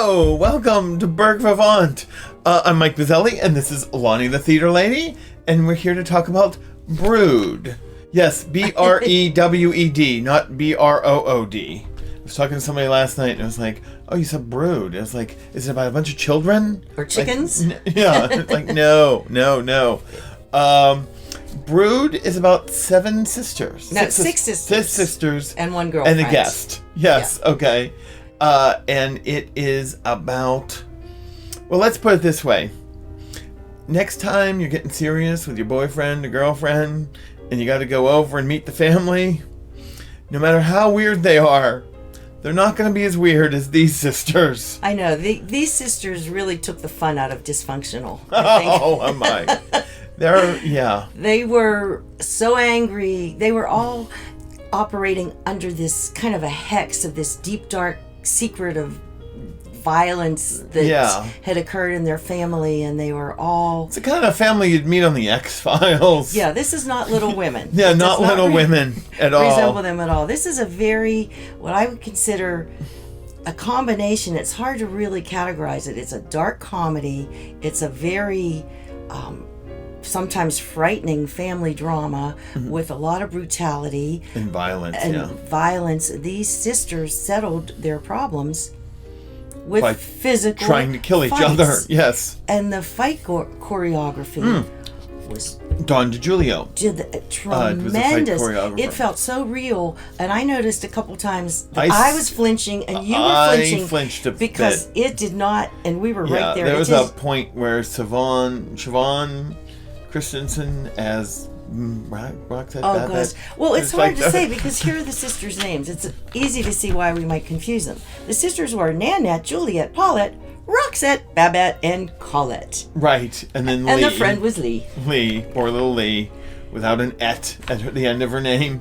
Hello, welcome to Burgh, Vivant. I'm Mike Bizzelli, and this is Lonnie the Theater Lady, and we're here to talk about Brewed. Yes, B-R-E-W-E-D, not B-R-O-O-D. I was talking to somebody last night, and I was like, oh, you said Brewed. I was like, is it about a bunch of children? Or chickens? Like, yeah, it's like, no. Brewed is about seven sisters. No, six sisters. Six sisters. And one girlfriend. And a guest. Yes, yeah. Okay. And it is about... Well, let's put it this way. Next time you're getting serious with your boyfriend or girlfriend, and you got to go over and meet the family, no matter how weird they are, they're not going to be as weird as these sisters. I know. These sisters really took the fun out of dysfunctional, I think. Oh, am I? Yeah. They were so angry. They were all operating under this kind of a hex of this deep, dark secret of violence that had occurred in their family, and they were all... It's the kind of family you'd meet on the X-Files. Yeah, this is not Little Women. Yeah, not Little Women at all. Resemble them at all. This is a very, what I would consider a combination. It's hard to really categorize it. It's a dark comedy. It's a very... sometimes frightening family drama with a lot of brutality and violence. Violence. These sisters settled their problems with by physical trying to kill each other. Yes. And the fight choreography was Don DiGiulio. Tremendous. It felt so real, and I noticed a couple times that I was flinching and you were flinching. I flinched a because bit. It did not, and we were right there. There was a point where Siobhan Christensen as Roxette Babbitt. Gosh. Well, it's hard to say because here are the sisters' names. It's easy to see why we might confuse them. The sisters were Nanette, Juliet, Paulette, Roxette, Babbitt, and Colette. Right, and then Lee. And the friend was Lee. Lee, poor little Lee, without an et at the end of her name.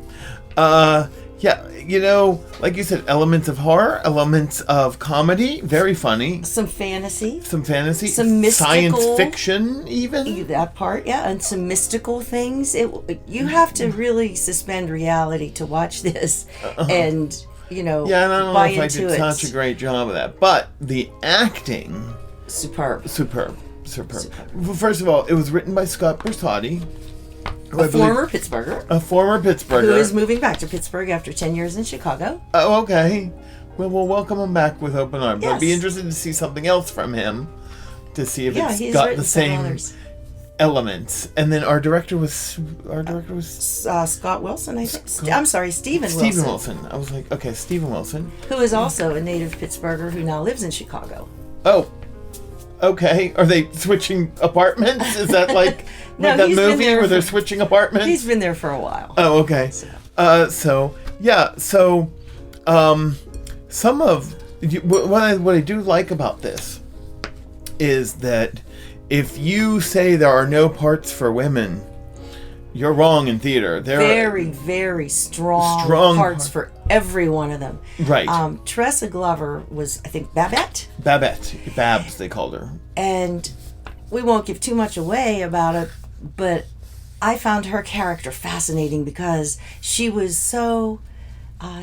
Yeah, you know, like you said, elements of horror, elements of comedy, very funny. Some fantasy. Some mystical. Science fiction, even. That part, yeah, and some mystical things. You have to really suspend reality to watch this and, you know, yeah, and I don't buy know if I into did such a great job of that. But the acting... Superb. Well, first of all, it was written by Scott Bersati. A former Pittsburgher. Who is moving back to Pittsburgh after 10 years in Chicago. Oh, okay. Well, we'll welcome him back with open arms. Yes. I'd be interested to see something else from him to see if it's got the same elements. And then our director was Scott Wilson, I think. I'm sorry, Stephen Wilson. I was like, okay, Stephen Wilson. Who is also a native Pittsburgher who now lives in Chicago. Oh, okay. Are they switching apartments? Is that like... No, that movie where they're switching apartments? He's been there for a while. Oh, okay. So some of what I do like about this is that if you say there are no parts for women, you're wrong in theater. There very, very strong parts for every one of them. Right. Tressa Glover was, I think, Babs, they called her. And we won't give too much away about it, but I found her character fascinating because she was so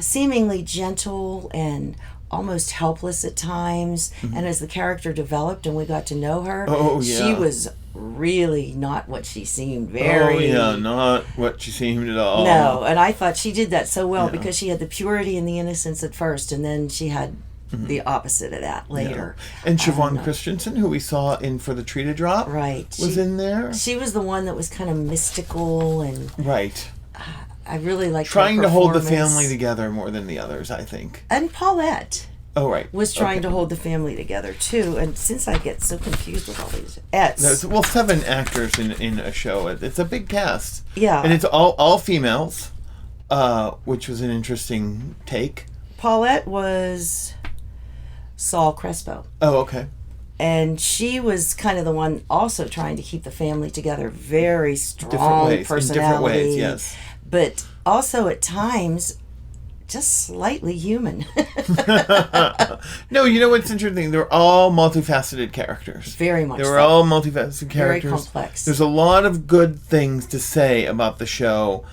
seemingly gentle and almost helpless at times. And as the character developed and we got to know her, she was really not what she seemed. Not what she seemed at all. No, and I thought she did that so well because she had the purity and the innocence at first, and then she had the opposite of that later. Yeah. And Siobhan Christensen, who we saw in For the Tree to Drop, was in there. She was the one that was kind of mystical and... Right. I really liked trying her to hold the family together more than the others, I think. And Paulette. Oh, right. Was trying to hold the family together, too. And since I get so confused with all these ets... Well, 7 actors in a show. It's a big cast. Yeah. And it's all females, which was an interesting take. Paulette was Saul Crespo. Oh, okay. And she was kind of the one also trying to keep the family together. Very strong personality. In different ways, yes. But also at times... just slightly human. No, you know what's interesting? They're all multifaceted characters. Very much. They were all multifaceted characters. Very complex. There's a lot of good things to say about the show.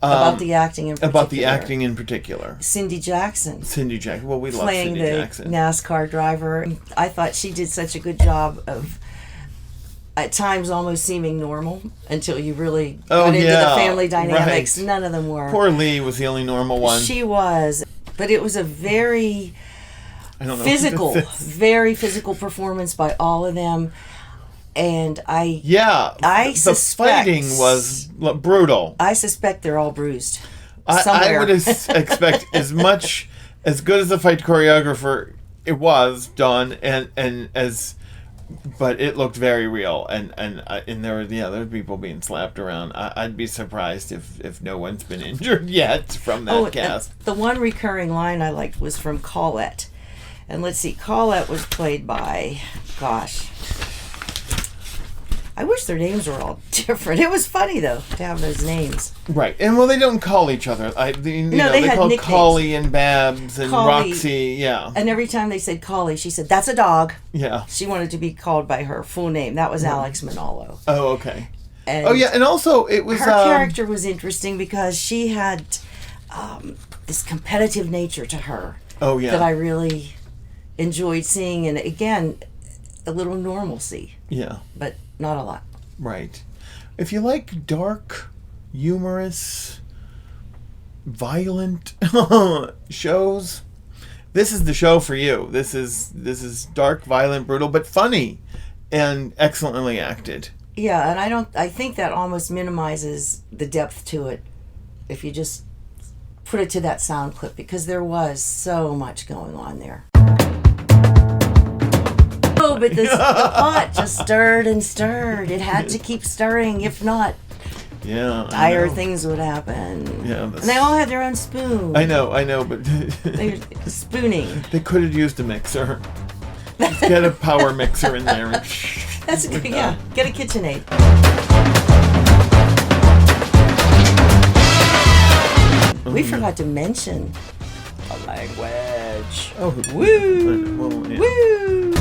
About the acting in particular. About the acting in particular. Cindy Jackson. Cindy Jackson. Well, we love Playing Cindy the Jackson. NASCAR driver. I thought she did such a good job of, at times, almost seeming normal until you really got into the family dynamics. Right. None of them were. Poor Lee was the only normal one. She was. But it was a very physical, very physical performance by all of them. And I the fighting was brutal. I suspect they're all bruised. I would expect as good as the fight choreographer it was done, but it looked very real, and there were people being slapped around. I'd be surprised if no one's been injured yet from that cast. The one recurring line I liked was from Colette, and let's see, Colette was played by, I wish their names were all different. It was funny, though, to have those names. Right. And, they don't call each other. They had call nicknames. Collie and Babs and Collie. Roxy. Yeah. And every time they said Collie, she said, "That's a dog." Yeah. She wanted to be called by her full name. That was Alex Manolo. Oh, okay. And and also it was... her character was interesting because she had this competitive nature to her. Oh, yeah. That I really enjoyed seeing. And, again, a little normalcy. Yeah. But not a lot. Right. If you like dark, humorous, violent shows, this is the show for you. This is dark, violent, brutal, but funny and excellently acted. Yeah, and I think that almost minimizes the depth to it if you just put it to that sound clip, because there was so much going on there. Oh, but the pot just stirred and stirred. It had to keep stirring. If not, dire things would happen. Yeah, and they all had their own spoon. I know, but they were spooning. They could have used a mixer. Get a power mixer in there. That's good. Yeah, get a KitchenAid. We forgot to mention the language. Oh, woo! Well, yeah. Woo!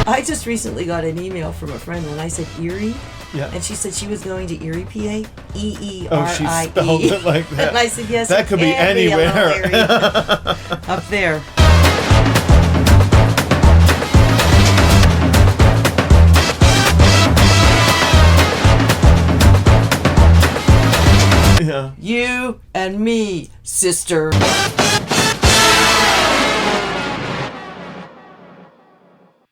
I just recently got an email from a friend when I said Erie, and she said she was going to Erie, PA. EERIE. Oh, she spelled it like that. And I said, yes, that could be anywhere. Up there. Yeah. You and me, sister.